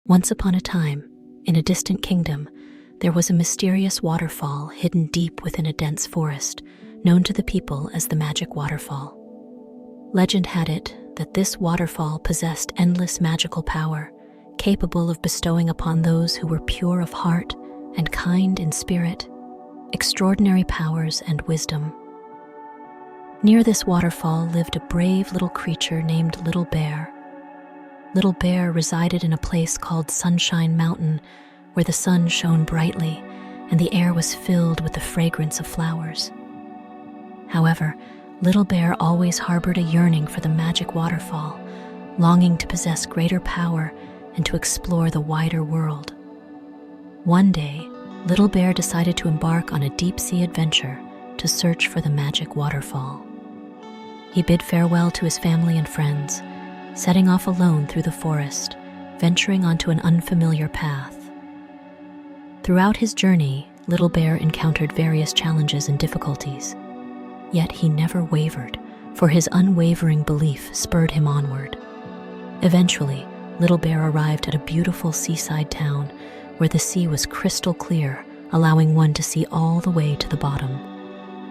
Once upon a time, in a distant kingdom, there was a mysterious waterfall hidden deep within a dense forest, known to the people as the Magic Waterfall. Legend had it that this waterfall possessed endless magical power, capable of bestowing upon those who were pure of heart and kind in spirit extraordinary powers and wisdom. Near this waterfall lived a brave little creature named Little Bear. Little Bear resided in a place called Sunshine Mountain, where the sun shone brightly and the air was filled with the fragrance of flowers. However, Little Bear always harbored a yearning for the magic waterfall, longing to possess greater power and to explore the wider world. One day, Little Bear decided to embark on a deep-sea adventure to search for the magic waterfall. He bid farewell to his family and friends, setting off alone through the forest, venturing onto an unfamiliar path. Throughout his journey, Little Bear encountered various challenges and difficulties. Yet he never wavered, for his unwavering belief spurred him onward. Eventually, Little Bear arrived at a beautiful seaside town where the sea was crystal clear, allowing one to see all the way to the bottom.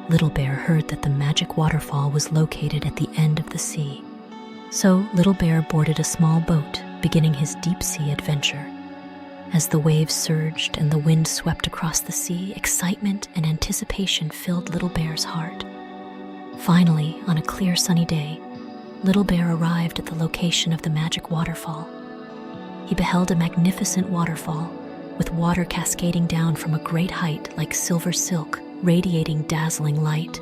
Little Bear heard that the magic waterfall was located at the end of the sea. So Little Bear boarded a small boat, beginning his deep-sea adventure. As the waves surged and the wind swept across the sea, excitement and anticipation filled Little Bear's heart. Finally, on a clear sunny day, Little Bear arrived at the location of the magic waterfall. He beheld a magnificent waterfall, with water cascading down from a great height like silver silk, radiating dazzling light.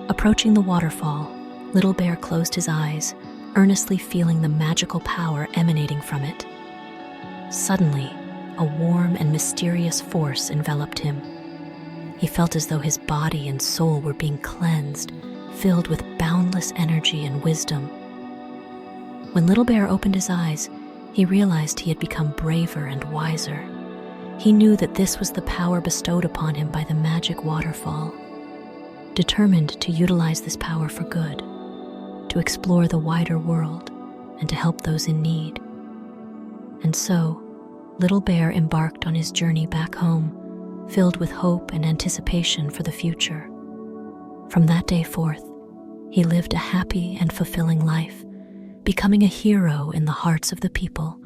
Approaching the waterfall, Little Bear closed his eyes, earnestly feeling the magical power emanating from it. Suddenly, a warm and mysterious force enveloped him. He felt as though his body and soul were being cleansed, filled with boundless energy and wisdom. When Little Bear opened his eyes, he realized he had become braver and wiser. He knew that this was the power bestowed upon him by the magic waterfall. Determined to utilize this power for good, to explore the wider world, and to help those in need. And so, Little Bear embarked on his journey back home, filled with hope and anticipation for the future. From that day forth, he lived a happy and fulfilling life, becoming a hero in the hearts of the people,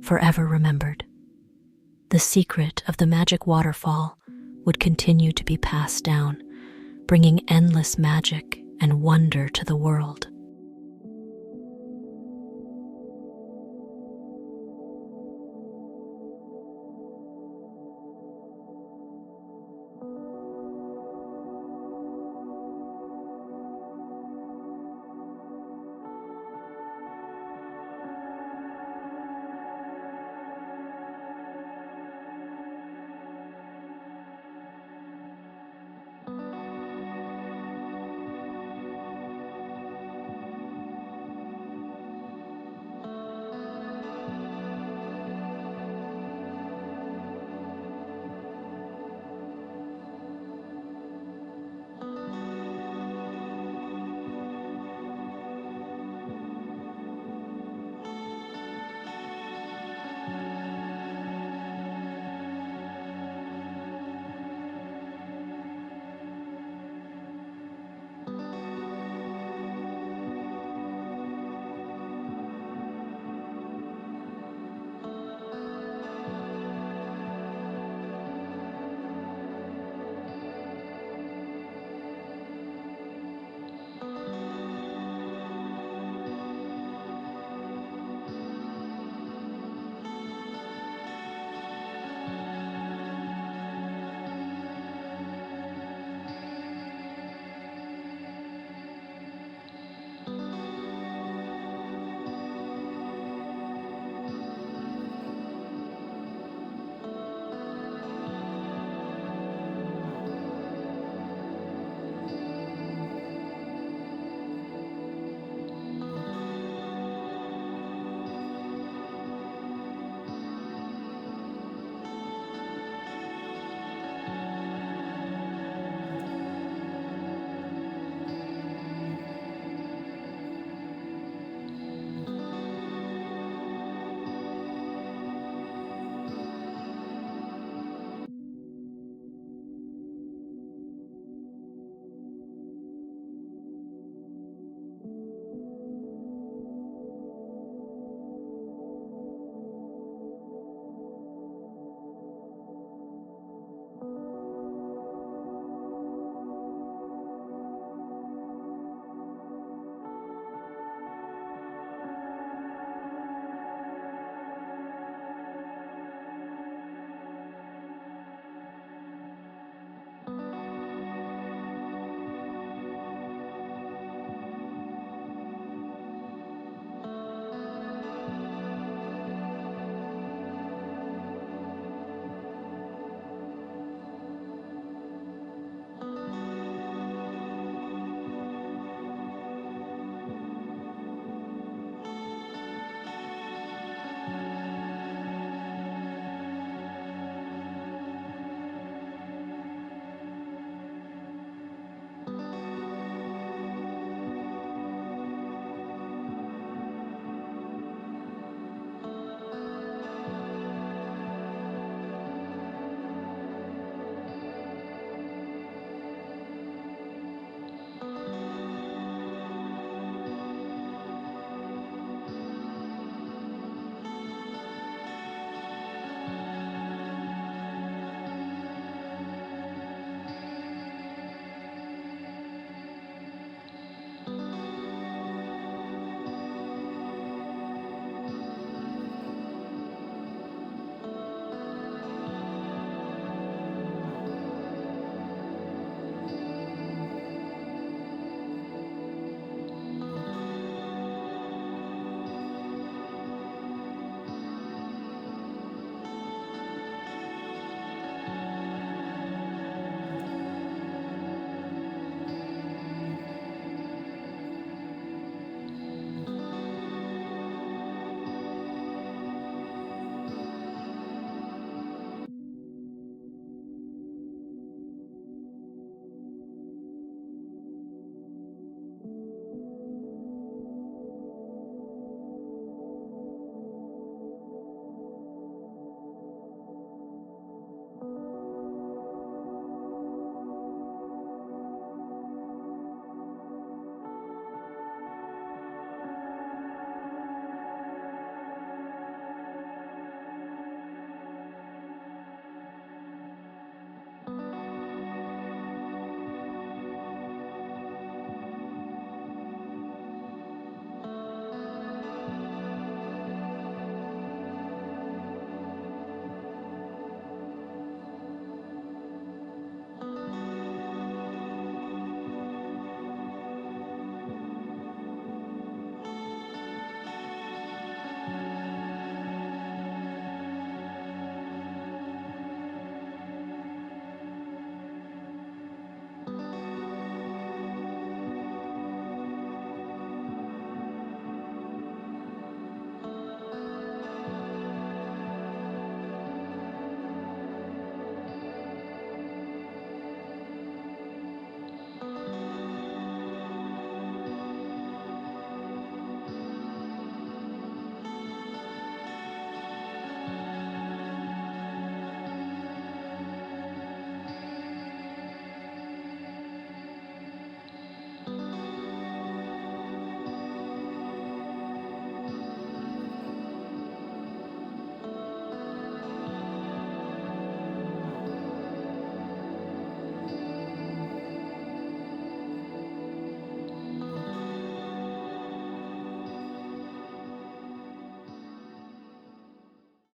forever remembered. The secret of the magic waterfall would continue to be passed down, bringing endless magic and wonder to the world.